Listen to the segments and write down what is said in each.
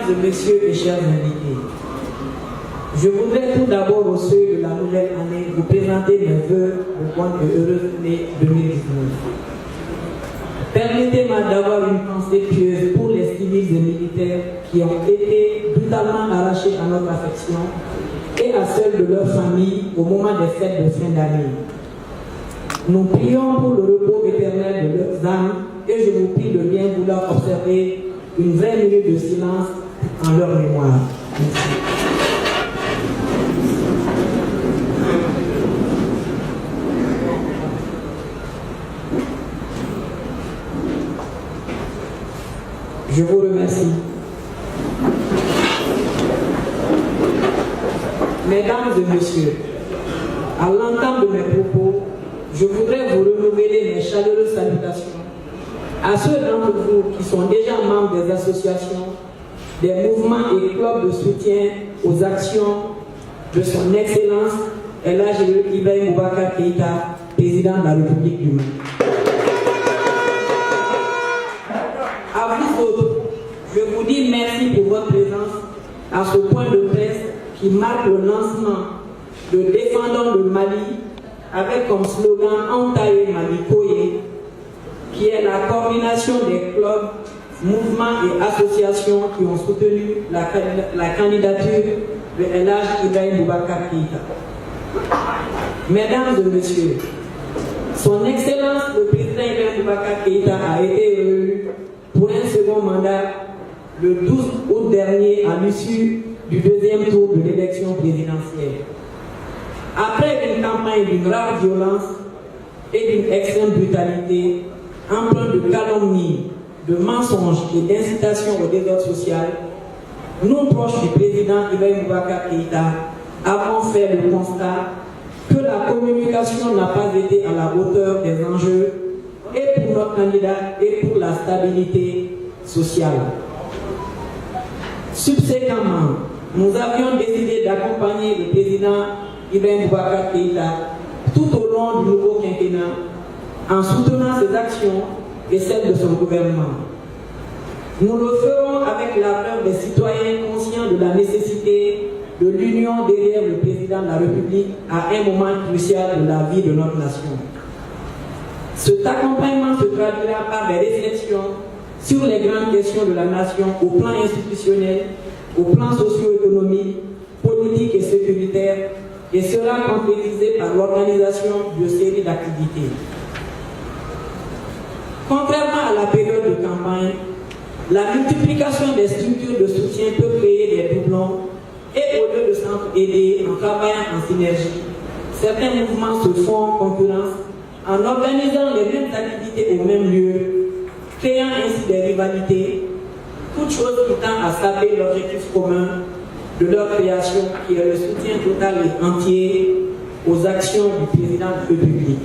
et messieurs et chers invités, je voudrais tout d'abord au seuil de la nouvelle année vous présenter mes vœux de bonne et heureuse année 2019. Permettez-moi d'avoir une pensée pieuse pour les civils et militaires qui ont été brutalement arrachés à notre affection et à celle de leur famille au moment des fêtes de fin d'année. Nous prions pour le repos éternel de leurs âmes et je vous prie de bien vouloir observer une vraie minute de silence en leur mémoire. Merci. Je vous remercie. Mesdames et messieurs, à l'entame de mes propos, je voudrais vous renouveler mes chaleureuses salutations à ceux d'entre vous qui sont déjà membres des associations, des mouvements et clubs de soutien aux actions de son Excellence El Hadji Ibrahim Boubacar Keïta, président de la République du Mali. À vous autres, je vous dis merci pour votre présence à ce point de presse qui marque le lancement de Défendons le Mali avec comme slogan Antaye Mali Koye, qui est la coordination des clubs, mouvements et associations qui ont soutenu la candidature de El Hadji Ibrahim Boubacar Keïta. Mesdames et messieurs, son Excellence le président Ibrahim Boubacar Keïta a été élu pour un second mandat le 12 août dernier à l'issue du deuxième tour de l'élection présidentielle. Après une campagne d'une rare violence et d'une extrême brutalité, empreinte de calomnie, de mensonges et d'incitation au désordre social, nous, proches du président Ibrahim Boubacar Keïta, avons fait le constat que la communication n'a pas été à la hauteur des enjeux et pour notre candidat et pour la stabilité sociale. Subséquemment, nous avions décidé d'accompagner le président Ibrahim Boubacar Keïta tout au long du nouveau quinquennat en soutenant ses actions et celles de son gouvernement. Nous le ferons avec la preuve des citoyens conscients de la nécessité de l'union derrière le président de la République à un moment crucial de la vie de notre nation. Cet accompagnement se traduira par des réflexions sur les grandes questions de la nation au plan institutionnel, au plan socio-économique, politique et sécuritaire, et sera concrétisé par l'organisation d'une série d'activités. Contrairement à la période de campagne, la multiplication des structures de soutien peut créer des doublons et au lieu de s'entraider en travaillant en synergie, certains mouvements se font concurrence en organisant les mêmes activités au même lieu, créant ainsi des rivalités, toute chose qui tend à saper l'objectif commun de leur création qui est le soutien total et entier aux actions du président de la République.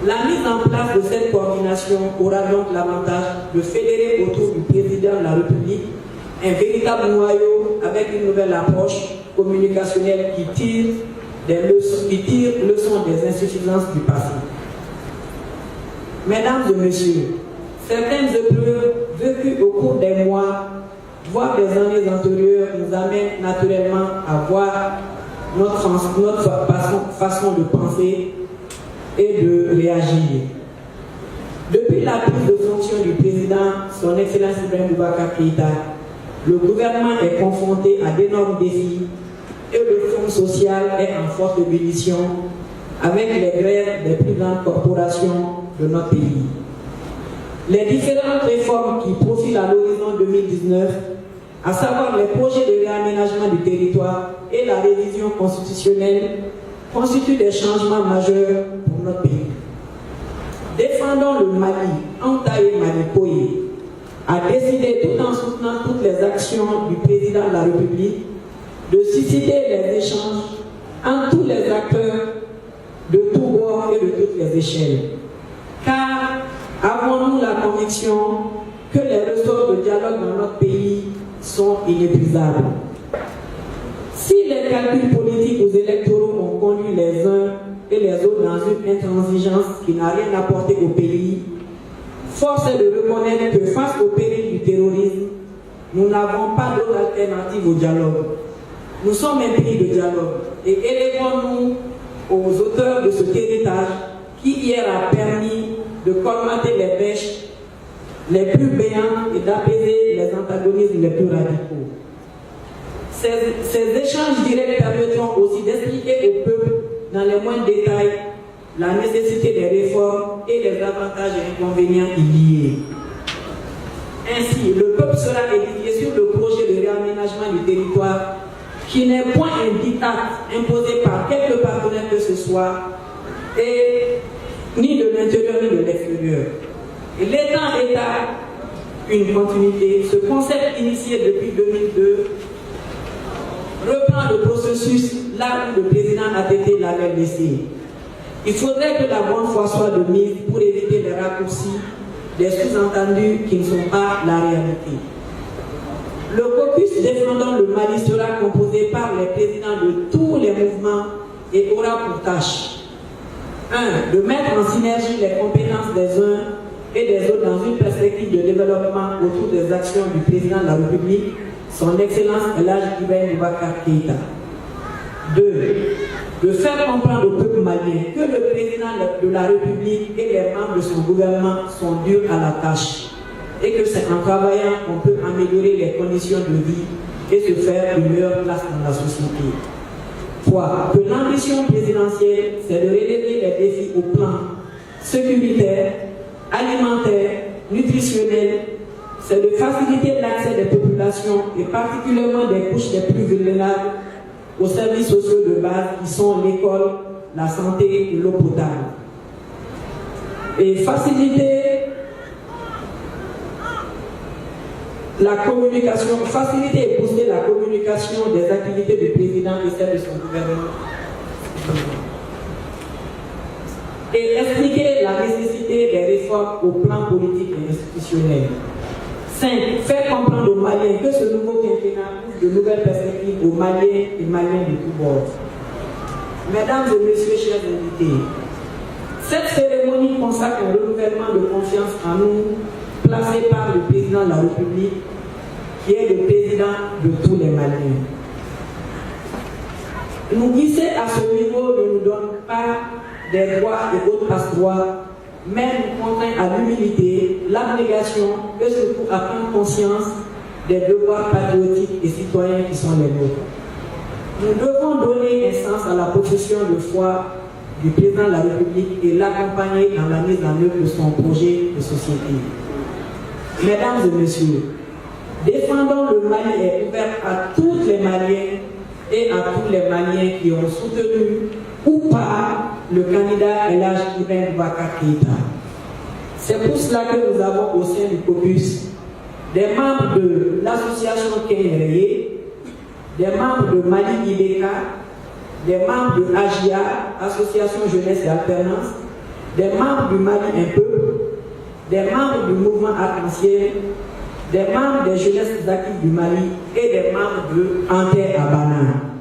La mise en place de cette coordination aura donc l'avantage de fédérer autour du président de la République un véritable noyau avec une nouvelle approche communicationnelle qui tire leçon des insuffisances du passé. Mesdames et messieurs, certaines épreuves vécues au cours des mois, voire des années antérieures, nous amènent naturellement à voir notre façon de penser et de réagir. Depuis la prise de fonction du président, son Excellence Ibrahim Boubacar Keïta, le gouvernement est confronté à d'énormes défis et le fonds social est en forte ébullition avec les grèves des plus grandes corporations de notre pays. Les différentes réformes qui profilent à l'horizon 2019, à savoir les projets de réaménagement du territoire et la révision constitutionnelle, constituent des changements majeurs pour notre pays. Défendons le Mali, Antaye Mali Koye, a décidé, tout en soutenant toutes les actions du président de la République, de susciter les échanges entre tous les acteurs de tous bords et de toutes les échelles. Car avons-nous la conviction que les ressorts de dialogue dans notre pays sont inépuisables. Si les calculs politiques ou électoraux ont conduit les uns et les autres dans une intransigeance qui n'a rien apporté au pays, force est de reconnaître que face au péril du terrorisme, nous n'avons pas d'autre alternative au dialogue. Nous sommes un pays de dialogue et élevons-nous aux auteurs de cet héritage qui hier a permis de colmater les brèches les plus béantes et d'apaiser les antagonismes les plus radicaux. Ces échanges directs permettront aussi d'expliquer au peuple dans les moindres détails la nécessité des réformes et les avantages et inconvénients y liés. Ainsi, le peuple sera édifié sur le projet de réaménagement du territoire qui n'est point un diktat imposé par quelque partenaire que ce soit, et ni de l'intérieur ni de l'extérieur. Et l'État est une continuité. Ce concept initié depuis 2002 reprend le processus là où le président ATT l'avait laissé. Il faudrait que la bonne foi soit de mise pour éviter les raccourcis, des sous-entendus qui ne sont pas la réalité. Le caucus défendant le Mali sera composé par les présidents de tous les mouvements et aura pour tâche 1. De mettre en synergie les compétences des uns et des autres dans une perspective de développement autour des actions du président de la République, son Excellence El Hadji Ibrahima Boubacar Keïta. 2. De faire comprendre au peuple malien que le président de la République et les membres de son gouvernement sont durs à la tâche et que c'est en travaillant qu'on peut améliorer les conditions de vie et se faire une meilleure place dans la société. 3. Que l'ambition présidentielle, c'est de relever les défis au plan sécuritaire, alimentaire, nutritionnel, c'est de faciliter l'accès des populations et particulièrement des couches les plus vulnérables aux services sociaux de base qui sont l'école, la santé et l'eau potable. Et faciliter la communication, faciliter et booster la communication des activités du président et celles de son gouvernement. Et expliquer la nécessité des réformes au plan politique et institutionnel. 5. Faire comprendre aux Maliens que ce nouveau quinquennat ouvre de nouvelles perspectives aux Maliens et Maliens de tous bords. Mesdames et messieurs, chers invités, cette cérémonie consacre un renouvellement de confiance en nous, placé par le président de la République, qui est le président de tous les Maliens. Nous glisser à ce niveau ne nous donne pas des droits et autres passe-droits, mais nous contraint à l'humilité, l'abnégation et surtout à prendre conscience des devoirs patriotiques et citoyens qui sont les nôtres. Nous devons donner un sens à la profession de foi du président de la République et l'accompagner dans la mise en œuvre de son projet de société. Mesdames et messieurs, défendons le Mali est ouvert à tous les Maliens et à tous les Maliens qui ont soutenu ou pas le candidat El Hadji Ibrahima Boubacar Keïta. C'est pour cela que nous avons au sein du caucus des membres de l'association Kenyereye, des membres de Mali Ibeka, des membres de AGIA, Association Jeunesse et Alternance, des membres du Mali Un Peu, des membres du mouvement Arc-en-Ciel, des membres des jeunesses actives du Mali et des membres de Ante Abana.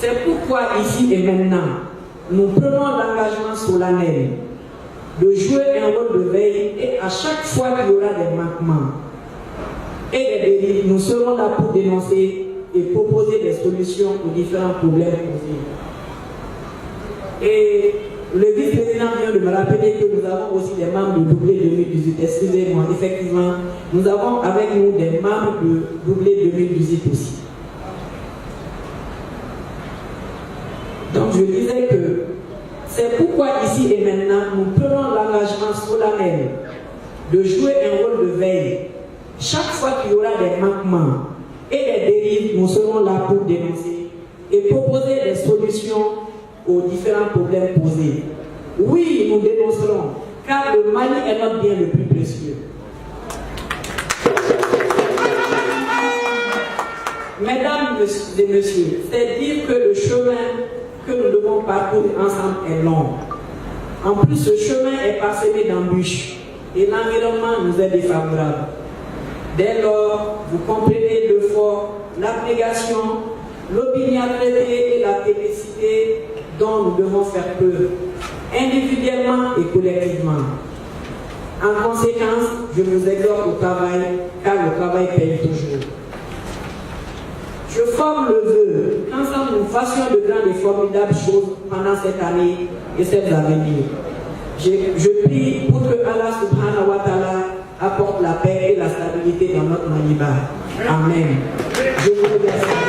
C'est pourquoi ici et maintenant, nous prenons l'engagement solennel de jouer un rôle de veille et à chaque fois qu'il y aura des manquements et des dérives, nous serons là pour dénoncer et proposer des solutions aux différents problèmes posés. Et le vice-président vient de me rappeler que nous avons aussi des membres de Doublé 2018. Excusez-moi, effectivement, nous avons avec nous des membres de Doublé 2018 aussi. Donc je disais que c'est pourquoi ici et maintenant, nous prenons l'engagement solennel de jouer un rôle de veille. Chaque fois qu'il y aura des manquements et des dérives, nous serons là pour dénoncer et proposer des solutions aux différents problèmes posés. Oui, nous dénoncerons, car le Mali est notre bien le plus précieux. Mesdames et messieurs, c'est dire que le chemin que nous devons parcourir ensemble est long. En plus, ce chemin est parsemé d'embûches et l'environnement nous est défavorable. Dès lors, vous comprenez l'effort, l'abnégation, l'opiniâtreté et la technicité dont nous devons faire preuve, individuellement et collectivement. En conséquence, je vous exhorte au travail car le travail paye toujours. Je forme le vœu qu'ensemble nous fassions de grandes et formidables choses pendant cette année et celles à venir. Je prie pour que Allah subhanahu wa ta'ala apporte la paix et la stabilité dans notre Maniba. Amen. Je vous remercie.